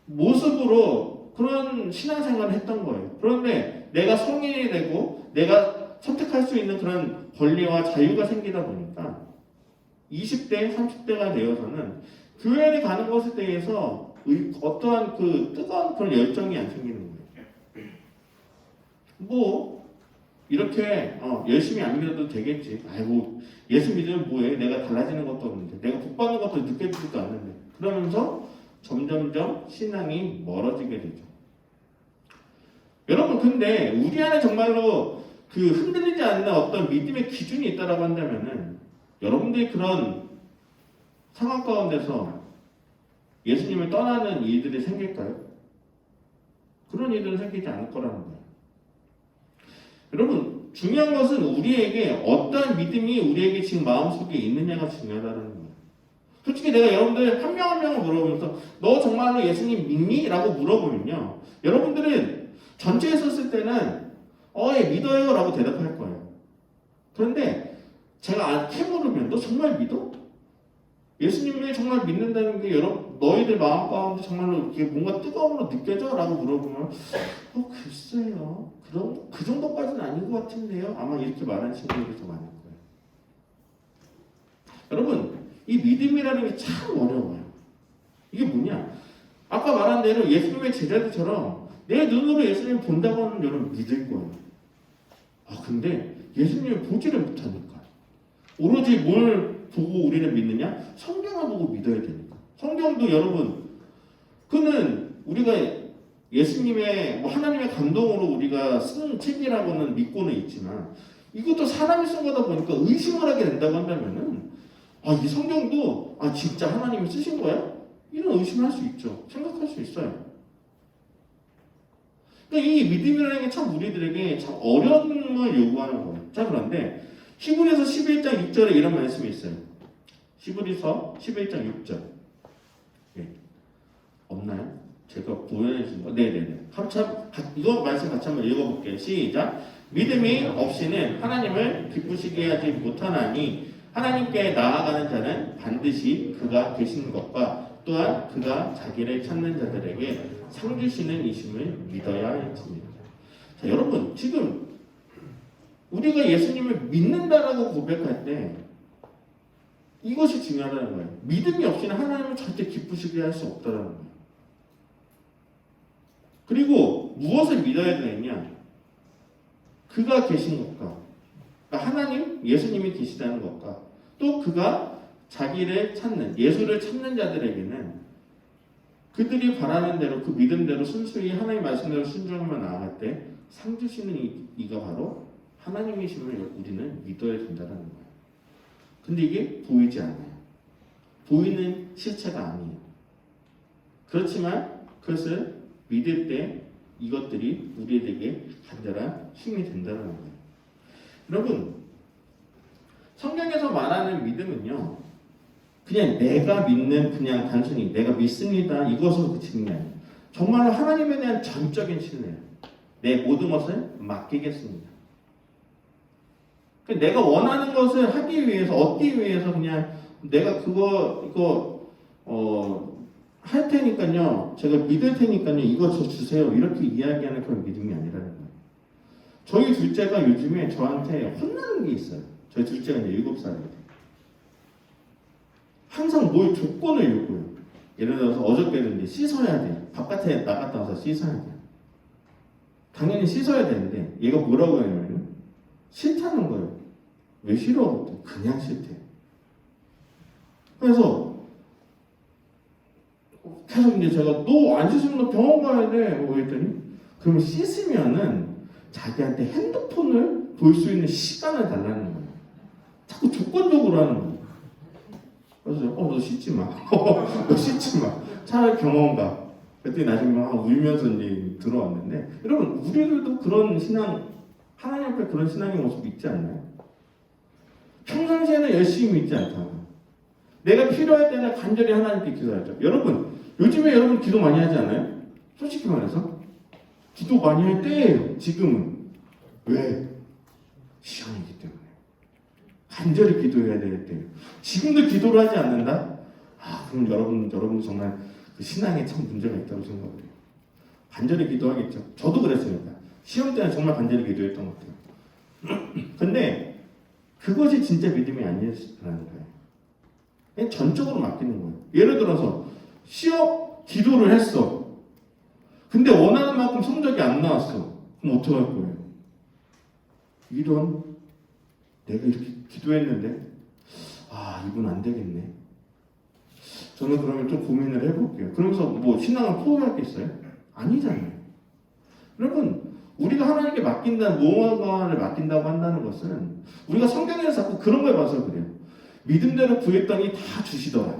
모습으로 그런 신앙생활을 했던 거예요. 그런데 내가 성인이 되고 내가 선택할 수 있는 그런 권리와 자유가 생기다 보니까 20대, 30대가 되어서는 교회를 가는 것에 대해서 어떠한 그 뜨거운 그런 열정이 안 생기는 거예요. 뭐 이렇게 열심히 안 믿어도 되겠지. 아이고 예수 믿으면 뭐해? 내가 달라지는 것도 없는데 내가 복 받는 것도 느껴지지도 않는데 그러면서 점점점 신앙이 멀어지게 되죠. 여러분 근데 우리 안에 정말로 그 흔들리지 않는 어떤 믿음의 기준이 있다라고 한다면은 여러분들이 그런 상황 가운데서 예수님을 떠나는 일들이 생길까요? 그런 일들은 생기지 않을 거라는 거예요. 여러분 중요한 것은 우리에게 어떤 믿음이 우리에게 지금 마음속에 있느냐가 중요하다는 거예요. 솔직히 내가 여러분들 한 명 한 명을 물어보면서 너 정말로 예수님 믿니? 라고 물어보면요 여러분들은 전체에 썼을 때는 예 믿어요 라고 대답할 거예요. 그런데 제가 캐물으면 너 정말 믿어? 예수님을 정말 믿는다는 게 너희들 마음 가운데 정말로 이게 뭔가 뜨거움으로 느껴져? 라고 물어보면 글쎄요 그럼 그 정도까지는 아닌 것 같은데요 아마 이렇게 말하는 친구들이 더 많을 거예요. 여러분 이 믿음이라는 게 참 어려워요. 이게 뭐냐 아까 말한 대로 예수님의 제자들처럼 내 눈으로 예수님을 본다고 하면 여러분 믿을 거예요. 근데 예수님을 보지를 못하니까 오로지 뭘 보고 우리는 믿느냐? 성경을 보고 믿어야 되니까. 성경도 여러분 그는 우리가 예수님의 하나님의 감동으로 우리가 쓴 책이라고는 믿고는 있지만 이것도 사람이 쓴 거다 보니까 의심을 하게 된다고 한다면은 이 성경도 진짜 하나님이 쓰신 거야? 이런 의심을 할 수 있죠. 생각할 수 있어요. 그러니까 이 믿음이라는 게 참 우리들에게 참 어려움을 요구하는 거예요. 자 그런데 히브리서 11장 6절에 이런 말씀이 있어요. 히브리서 11장 6절. 없나요? 제가 보여주신 거. 네네네. 이거 말씀 같이 한번 읽어볼게요. 시작. 믿음이 없이는 하나님을 기쁘시게 하지 못하나니 하나님께 나아가는 자는 반드시 그가 계신 것과 또한 그가 자기를 찾는 자들에게 상 주시는 이심을 믿어야 할지니라. 자, 여러분 지금 우리가 예수님을 믿는다라고 고백할 때 이것이 중요하다는 거예요. 믿음이 없이는 하나님을 절대 기쁘시게 할 수 없다는 거예요. 그리고 무엇을 믿어야 되느냐? 그가 계신 것과 그러니까 하나님, 예수님이 계시다는 것과 또 그가 자기를 찾는, 예수를 찾는 자들에게는 그들이 바라는 대로 그 믿음대로 순수히 하나님 말씀대로 순종하며 나아갈 때 상 주시는 이가 바로 하나님이심을 우리는 믿어야 된다는 거예요. 근데 이게 보이지 않아요. 보이는 실체가 아니에요. 그렇지만 그것을 믿을 때 이것들이 우리에게 간절한 힘이 된다는 거예요. 여러분, 성경에서 말하는 믿음은요, 그냥 내가 믿는 그냥 단순히 내가 믿습니다 이것으로 그치는 게 아니에요. 정말로 하나님에 대한 전적인 신뢰예요. 내 모든 것을 맡기겠습니다. 내가 원하는 것을 하기 위해서, 얻기 위해서 그냥 내가 이거 할 테니까요, 제가 믿을 테니까요, 이거 저 주세요 이렇게 이야기하는 그런 믿음이 아니라는 거예요. 저희 둘째가 요즘에 저한테 혼나는 게 있어요. 저희 둘째가 이제 7살인데 항상 뭘 조건을 요구해요. 예를 들어서 어저께도 이제 씻어야 돼. 바깥에 나갔다 와서 씻어야 돼. 당연히 씻어야 되는데 얘가 뭐라고 하냐면 싫다는 거예요. 왜 싫어? 그냥 싫대. 그래서 계속 이제 제가 너 안 씻으면 너 병원 가야 돼. 뭐 했더니 그럼 씻으면은 자기한테 핸드폰을 볼 수 있는 시간을 달라는 거예요. 자꾸 조건적으로 하는 거예요. 그래서 너 씻지 마. 너 씻지 마. 차라리 병원 가. 그랬더니 나중에 막 울면서 이제 들어왔는데 여러분 우리들도 그런 신앙 하나님 앞에 그런 신앙의 모습 있지 않나요? 평상시에는 열심히 믿지 않잖아. 내가 필요할 때는 간절히 하나님께 기도하죠. 여러분 요즘에 여러분 기도 많이 하지 않아요? 솔직히 말해서 기도 많이 할 때예요. 지금은 왜? 시험이기 때문에 간절히 기도해야 될 때예요. 지금도 기도를 하지 않는다? 아 그럼 여러분 정말 그 신앙에 참 문제가 있다고 생각해요. 간절히 기도하겠죠. 저도 그랬습니다. 시험 때는 정말 간절히 기도했던 것 같아요. 근데 그것이 진짜 믿음이 아니었라는 거예요. 그냥 전적으로 맡기는 거예요. 예를 들어서 시험 기도를 했어. 근데 원하는 만큼 성적이 안 나왔어. 그럼 어떡할 거예요? 이런 내가 이렇게 기도했는데 이건 안 되겠네. 저는 그러면 좀 고민을 해볼게요. 그러면서 뭐 신앙을 포기할 게 있어요? 아니잖아요. 여러분 우리가 하나님께 무언가를 맡긴다고 한다는 것은 우리가 성경에서 자꾸 그런 걸 봐서 그래요. 믿음대로 구했더니 다 주시더라.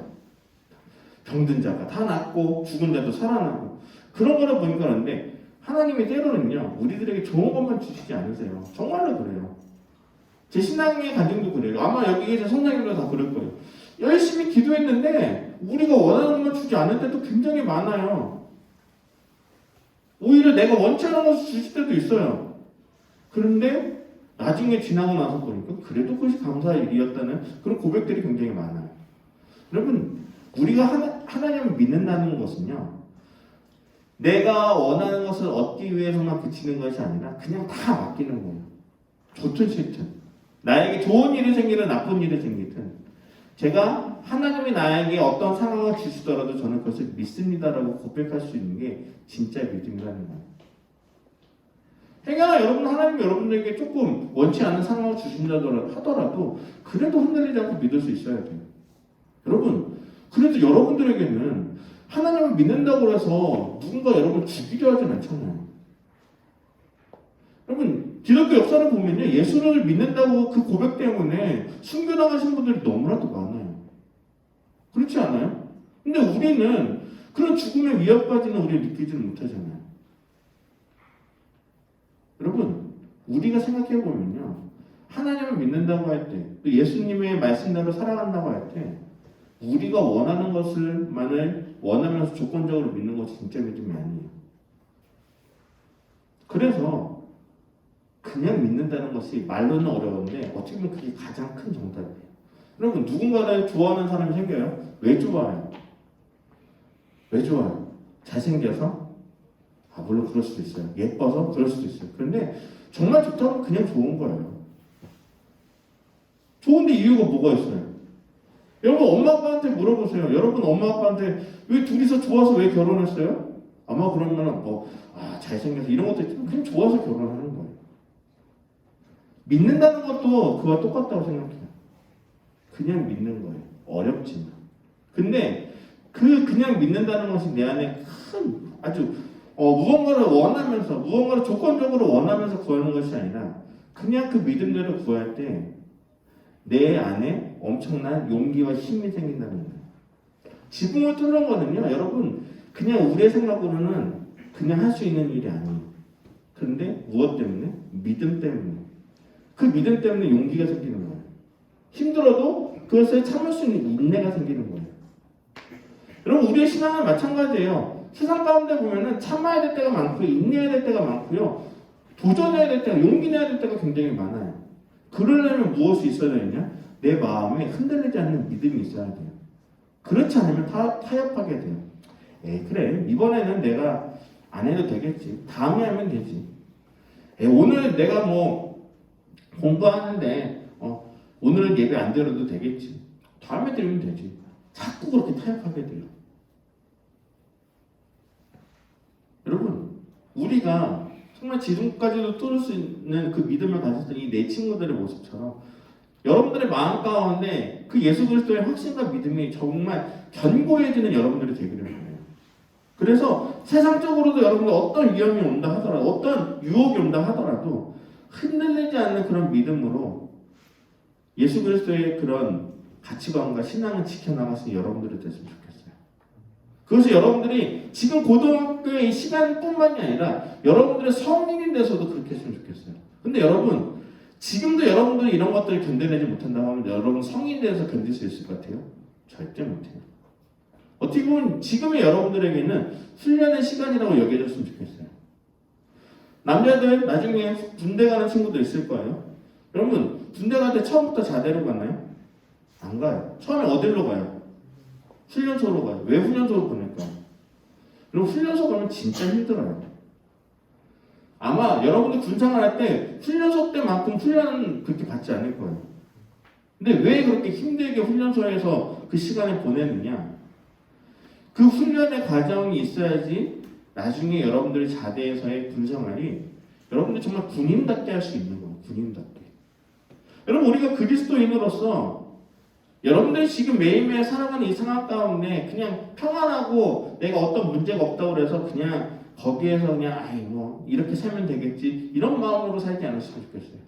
병든 자가 다 낫고 죽은 자도 살아나고 그런 거를 보니까 그런데 하나님이 때로는요 우리들에게 좋은 것만 주시지 않으세요. 정말로 그래요. 제 신앙의 가정도 그래요. 아마 여기 계신 성장님도 다 그럴 거예요. 열심히 기도했는데 우리가 원하는 것만 주지 않을 때도 굉장히 많아요. 오히려 내가 원치 않은 것을 주실 때도 있어요. 그런데 나중에 지나고 나서 보니까 그래도 그것이 감사의 일이었다는 그런 고백들이 굉장히 많아요. 여러분 우리가 하나님을 믿는다는 것은요 내가 원하는 것을 얻기 위해서만 그치는 것이 아니라 그냥 다 맡기는 거예요. 좋든 싫든 나에게 좋은 일이 생기든 나쁜 일이 생기든 제가 하나님이 나에게 어떤 상황을 주시더라도 저는 그것을 믿습니다라고 고백할 수 있는 게 진짜 믿음이라는 거예요. 행여나 여러분 하나님이 여러분들에게 조금 원치 않은 상황을 주신다더라도 하더라도 그래도 흔들리지 않고 믿을 수 있어야 돼요. 여러분 그래도 여러분들에게는 하나님을 믿는다고 해서 누군가 여러분 죽이려 하진 않잖아요. 여러분 기독교 역사를 보면요 예수를 믿는다고 그 고백 때문에 순교당하신 분들이 너무나도 많아요. 그렇지 않아요? 근데 우리는 그런 죽음의 위협까지는 우리가 느끼지는 못하잖아요. 여러분 우리가 생각해보면요 하나님을 믿는다고 할 때 또 예수님의 말씀대로 살아간다고 할 때 우리가 원하는 것을만을 원하면서 조건적으로 믿는 것이 진짜 믿음이 아니에요. 그래서 그냥 믿는다는 것이 말로는 어려운데 어떻게 보면 그게 가장 큰 정답이에요. 여러분 누군가를 좋아하는 사람이 생겨요? 왜 좋아해요? 왜 좋아해요? 잘생겨서? 물론 그럴 수도 있어요. 예뻐서? 그럴 수도 있어요. 그런데 정말 좋다면 그냥 좋은 거예요. 좋은데 이유가 뭐가 있어요? 여러분 엄마 아빠한테 물어보세요. 여러분 엄마 아빠한테 왜 둘이서 좋아서 왜 결혼했어요? 아마 그러면 잘생겨서 이런 것도 있지만 그냥 좋아서 결혼하는 거예요. 믿는다는 것도 그와 똑같다고 생각해요. 그냥 믿는 거예요. 어렵지만. 근데 그냥 믿는다는 것이 내 안에 큰 아주 무언가를 원하면서 무언가를 조건적으로 원하면서 구하는 것이 아니라 그냥 그 믿음대로 구할 때 내 안에 엄청난 용기와 힘이 생긴다는 거예요. 지붕을 뚫는 거는요 여러분 그냥 우리의 생각으로는 그냥 할 수 있는 일이 아니에요. 그런데 무엇 때문에? 믿음 때문에. 그 믿음 때문에 용기가 생기는 거예요. 힘들어도 그것을 참을 수 있는 인내가 생기는 거예요. 여러분 우리의 신앙은 마찬가지예요. 세상 가운데 보면은 참아야 될 때가 많고요. 인내해야 될 때가 많고요. 도전해야 될 때가 용기 내야 될 때가 굉장히 많아요. 그러려면 무엇이 있어야 되느냐? 내 마음에 흔들리지 않는 믿음이 있어야 돼요. 그렇지 않으면 타협하게 돼요. 그래 이번에는 내가 안 해도 되겠지. 다음에 하면 되지. 오늘 내가 뭐 공부하는데 오늘은 예배 안 드려도 되겠지. 다음에 드리면 되지. 자꾸 그렇게 타협하게 돼요. 여러분 우리가 정말 지금까지도 뚫을 수 있는 그 믿음을 가졌던 이 내 친구들의 모습처럼 여러분들의 마음 가운데 그 예수 그리스도의 확신과 믿음이 정말 견고해지는 여러분들이 되기를 바라요. 그래서 세상적으로도 여러분들 어떤 위험이 온다 하더라도 어떤 유혹이 온다 하더라도 흔들리지 않는 그런 믿음으로 예수 그리스도의 그런 가치관과 신앙을 지켜나가시는 여러분들이 됐으면 좋겠어요. 그것이 여러분들이 지금 고등학교의 시간뿐만이 아니라 여러분들의 성인이 돼서도 그렇게 했으면 좋겠어요. 근데 여러분, 지금도 여러분들이 이런 것들을 견뎌내지 못한다고 하면 여러분 성인이 돼서 견딜 수 있을 것 같아요? 절대 못해요. 어떻게 보면 지금의 여러분들에게는 훈련의 시간이라고 여겨졌으면 좋겠어요. 남자들 나중에 군대 가는 친구도 있을 거예요. 여러분, 군대 갈 때 처음부터 자대로 가나요? 안 가요. 처음에 어디로 가요? 훈련소로 가요. 왜 훈련소로 보낼까요? 그리고 훈련소 가면 진짜 힘들어요. 아마 여러분들 군생활할 때 훈련소 때만큼 훈련은 그렇게 받지 않을 거예요. 근데 왜 그렇게 힘들게 훈련소에서 그 시간을 보내느냐? 그 훈련의 과정이 있어야지 나중에 여러분들의 자대에서의 군생활이 여러분들 정말 군인답게 할 수 있는 거예요. 군인답게. 여러분, 우리가 그리스도인으로서 여러분들이 지금 매일매일 살아가는 이 상황 가운데 그냥 평안하고 내가 어떤 문제가 없다고 그래서 그냥 거기에서 그냥 아이 뭐 이렇게 살면 되겠지 이런 마음으로 살지 않았으면 좋겠어요.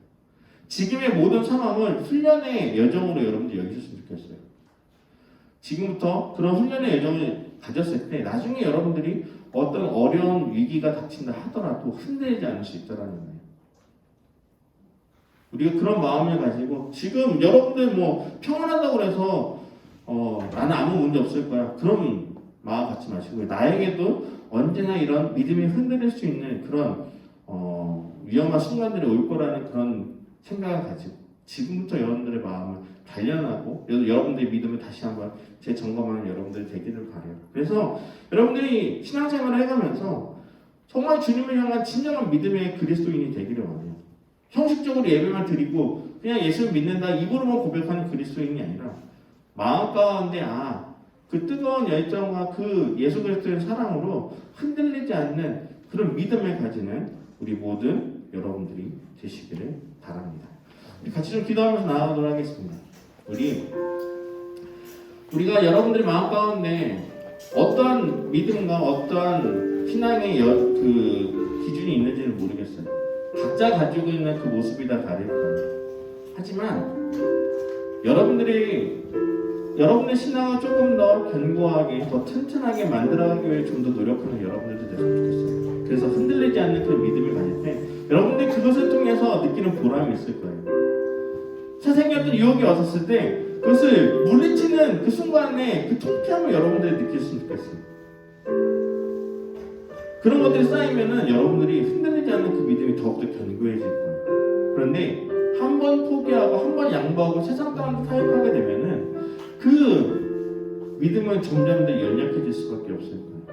지금의 모든 상황을 훈련의 여정으로 여러분들이 여기셨으면 좋겠어요. 지금부터 그런 훈련의 여정을 가졌을 때 나중에 여러분들이 어떤 어려운 위기가 닥친다 하더라도 흔들리지 않을 수 있다는 거예요. 우리가 그런 마음을 가지고 지금 여러분들 뭐 평안하다고 해서 나는 아무 문제 없을 거야 그런 마음 갖지 마시고 나에게도 언제나 이런 믿음이 흔들릴 수 있는 그런 위험한 순간들이 올 거라는 그런 생각을 가지고 지금부터 여러분들의 마음을 단련하고 여러분들의 믿음을 다시 한번 재점검하는 여러분들이 되기를 바라요. 그래서 여러분들이 신앙생활을 해가면서 정말 주님을 향한 진정한 믿음의 그리스도인이 되기를 원해요. 형식적으로 예배만 드리고 그냥 예수를 믿는다 입으로만 고백하는 그리스도인이 아니라 마음 가운데 그 뜨거운 열정과 그 예수 그리스도의 사랑으로 흔들리지 않는 그런 믿음을 가지는 우리 모든 여러분들이 되시기를 바랍니다. 같이 좀 기도하면서 나아가도록 하겠습니다. 우리가 여러분들의 마음 가운데 어떠한 믿음과 어떠한 신앙의 그 기준이 있는지는 모르겠어요. 각자 가지고 있는 그 모습이 다 다를 거예요. 하지만 여러분의 신앙을 조금 더 견고하게, 더 튼튼하게 만들어가기 위해 좀 더 노력하는 여러분들도 됐으면 좋겠어요. 그래서 흔들리지 않는 그런 믿음을 가질 때 여러분들이 그것을 통해서 느끼는 보람이 있을 거예요. 세상에 어떤 유혹이 왔었을 때 그것을 물리치는 그 순간에 그 통쾌함을 여러분들이 느꼈으면 좋겠어요. 그런 것들이 쌓이면은 여러분들이 흔들리지 않는 그 믿음이 더욱더 견고해질 거예요. 그런데 한 번 포기하고 한 번 양보하고 세상 가운데 타협하게 되면은 그 믿음은 점점 더 연약해질 수밖에 없을 거예요.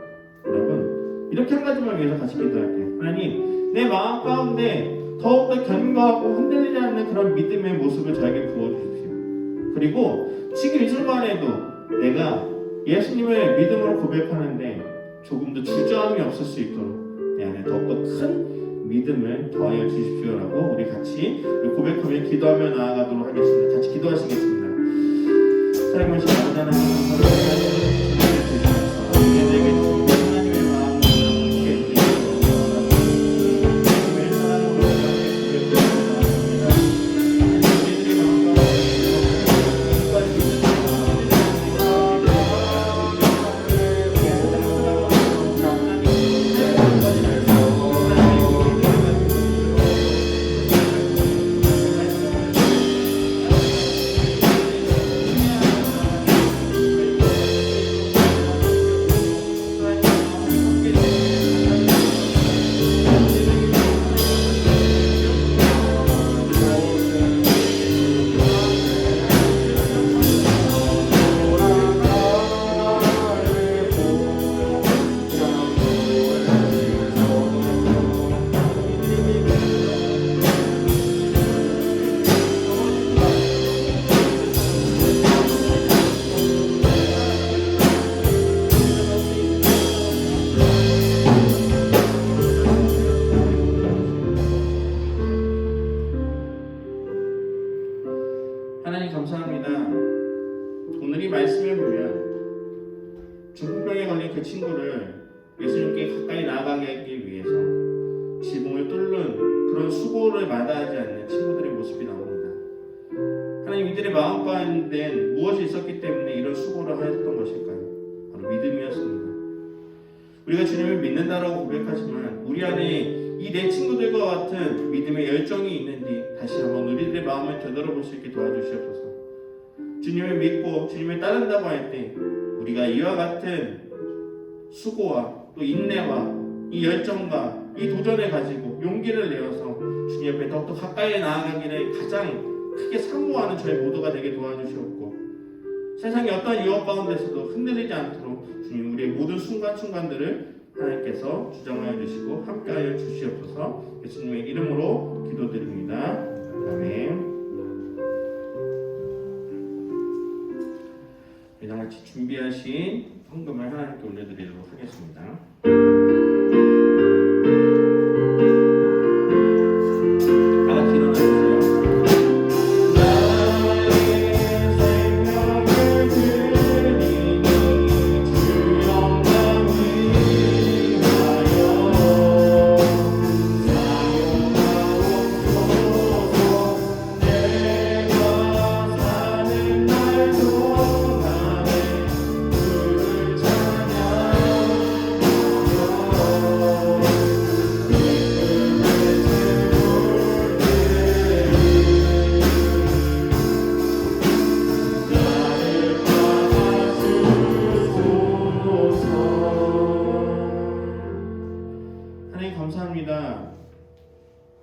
여러분, 이렇게 한 가지만 위해서 같이 기도할게요. 하나님, 내 마음 가운데 더욱더 견고하고 흔들리지 않는 그런 믿음의 모습을 저에게 부어주십시오. 그리고 지금 이 순간에도 내가 예수님을 믿음으로 고백하는데 조금 더 주저함이 없을 수 있도록 내 안에 더욱더 큰 믿음을 더하여 주십시오라고 우리 같이 고백하며 기도하며 나아가도록 하겠습니다. 같이 기도하시겠습니다. 사랑하신 아버지 하나님 감사합니다. 내게 주신 하나님의 마음을 함께 해주시고 주님의 사랑으로 함께 고백합니다. 우리들의 마음 가운데 하나님 감사합니다. 오늘 이 말씀을 보면 중풍병에 걸린 그 친구를 예수님께 가까이 나아가게 하기 위해서 지붕을 뚫는 그런 수고를 마다하지 않는 친구들의 모습이 나옵니다. 하나님, 이들의 마음 가운데 무엇이 있었기 때문에 이런 수고를 하였던 것일까요? 바로 믿음이었습니다. 우리가 주님을 믿는다라고 고백하지만 우리 안에 이 내 친구들과 같은 믿음의 열정이 있는지 다시 한번 우리들의 마음을 되돌아볼 수 있게 도와주시옵소서. 주님을 믿고 주님을 따른다고 할 때 우리가 이와 같은 수고와 또 인내와 이 열정과 이 도전을 가지고 용기를 내어서 주님 옆에 더욱더 가까이 나아가기를 가장 크게 사모하는 저희 모두가 되게 도와주시옵고 세상의 어떤 유혹 가운데서도 흔들리지 않도록 주님 우리의 모든 순간순간들을 하나님께서 주장하여 주시고 함께하여 주시옵소서. 예수님의 이름으로 기도드립니다. 아멘. 이랑 같이 준비하신 헌금을 하나님께 올려드리도록 하겠습니다. 다 같이 일어나주세요. 하나님 감사합니다.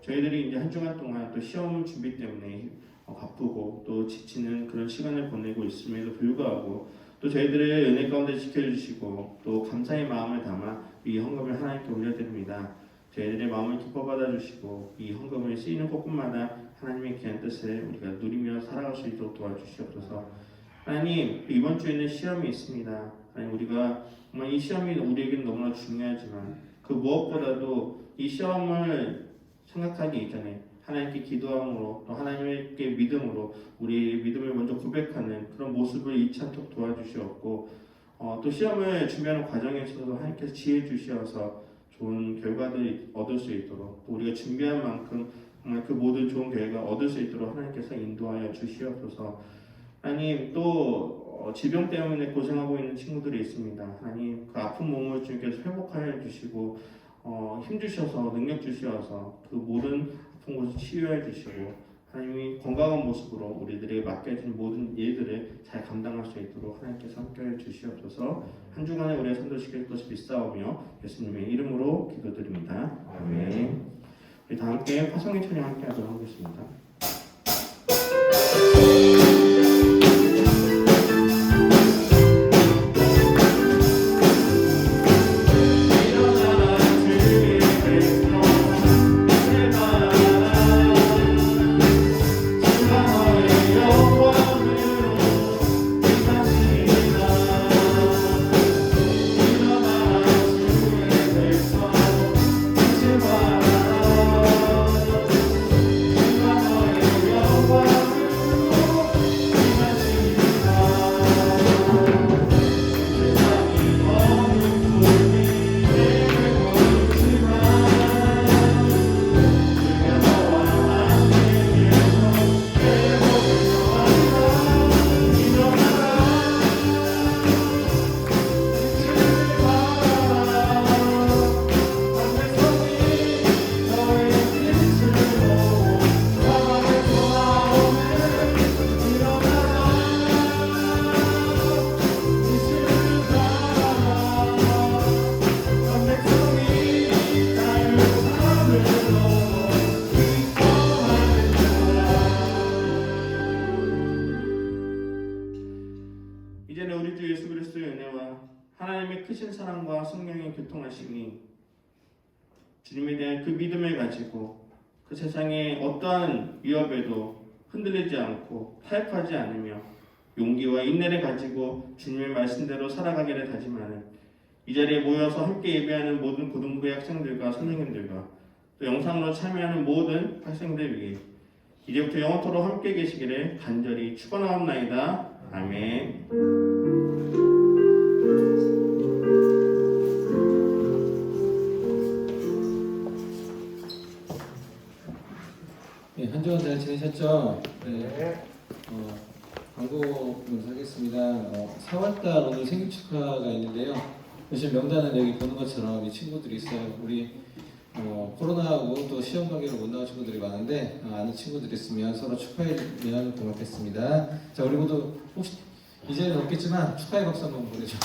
저희들이 이제 한 주간 동안 또 시험 준비 때문에 바쁘고 또 지치는 그런 시간을 보내고 있음에도 불구하고 또 저희들의 은혜 가운데 지켜주시고 또 감사의 마음을 담아 이 헌금을 하나님께 올려드립니다. 저희들의 마음을 기뻐 받아주시고 이 헌금을 쓰이는 곳곳마다 하나님의 귀한 뜻을 우리가 누리며 살아갈 수 있도록 도와주시옵소서. 하나님 이번 주에는 시험이 있습니다. 하나님 우리가 정말 이 시험이 우리에게는 너무나 중요하지만 그 무엇보다도 이 시험을 생각하기 이전에 하나님께 기도함으로 또 하나님께 믿음으로 우리 믿음을 먼저 고백하는 그런 모습을 잊지 않도록 도와주시옵고 또 시험을 준비하는 과정에 있어서 하나님께서 지혜 주시어서 좋은 결과들을 얻을 수 있도록 또 우리가 준비한 만큼 정말 그 모든 좋은 결과 얻을 수 있도록 하나님께서 인도하여 주시옵소서. 하나님 또 질병 때문에 고생하고 있는 친구들이 있습니다. 하나님 그 아픈 몸을 주님께서 회복하여 주시고 힘 주셔서 능력 주셔서 그 모든 아픈 곳을 치유해 주시고 하나님이 건강한 모습으로 우리들에게 맡겨진 모든 일들을 잘 감당할 수 있도록 하나님께서 함께해 주시옵소서. 한 주간에 우리의 선도시킬 것을 믿사오며 예수님의 이름으로 기도드립니다. 아멘. 우리 다 함께 화성의 찬양 함께 하도록 하겠습니다. 이제는 우리 주 예수 그리스도의 은혜와 하나님의 크신 사랑과 성령의 교통하심이 주님에 대한 그 믿음을 가지고 그 세상의 어떠한 위협에도 흔들리지 않고 타협하지 않으며 용기와 인내를 가지고 주님의 말씀대로 살아가기를 다짐하는 이 자리에 모여서 함께 예배하는 모든 고등부의 학생들과 선생님들과 또 영상으로 참여하는 모든 학생들 위해 이제부터 영원토록 함께 계시기를 간절히 축원하옵나이다. 아멘. 네, 한 주간 잘 지내셨죠? 네. 광고 먼저 하겠습니다. 4월달 오늘 생일 축하가 있는데요. 사실 명단은 여기 보는 것처럼 이 친구들이 있어요. 우리 코로나하고 또 시험 관계로 못 나온 친구들이 많은데 아는 친구들이 있으면 서로 축하해주면 고맙겠습니다. 자, 우리 모두 혹시 이제는 없겠지만 축하의 박수 한번 보내죠.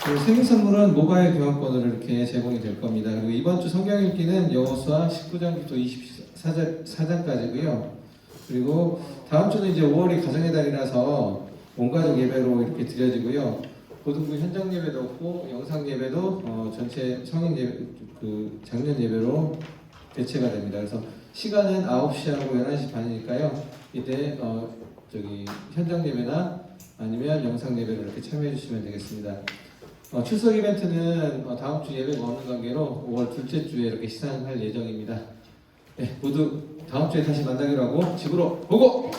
그 생일 선물은 모바일 교환권으로 이렇게 제공이 될 겁니다. 그리고 이번 주 성경 읽기는 여호수아 19장부터 24장까지고요. 그리고 다음 주는 이제 5월이 가정의 달이라서 온가족 예배로 이렇게 드려지고요. 고등부 현장 예배도 없고 영상 예배도 전체 성인 예배, 그 작년 예배로 대체가 됩니다. 그래서 시간은 9시하고 11시 반이니까요. 이때 저기 현장 예배나 아니면 영상 예배로 이렇게 참여해 주시면 되겠습니다. 출석 이벤트는 다음 주 예배가 없는 관계로 5월 둘째 주에 이렇게 시상할 예정입니다. 네, 모두 다음 주에 다시 만나기로 하고 집으로 보고!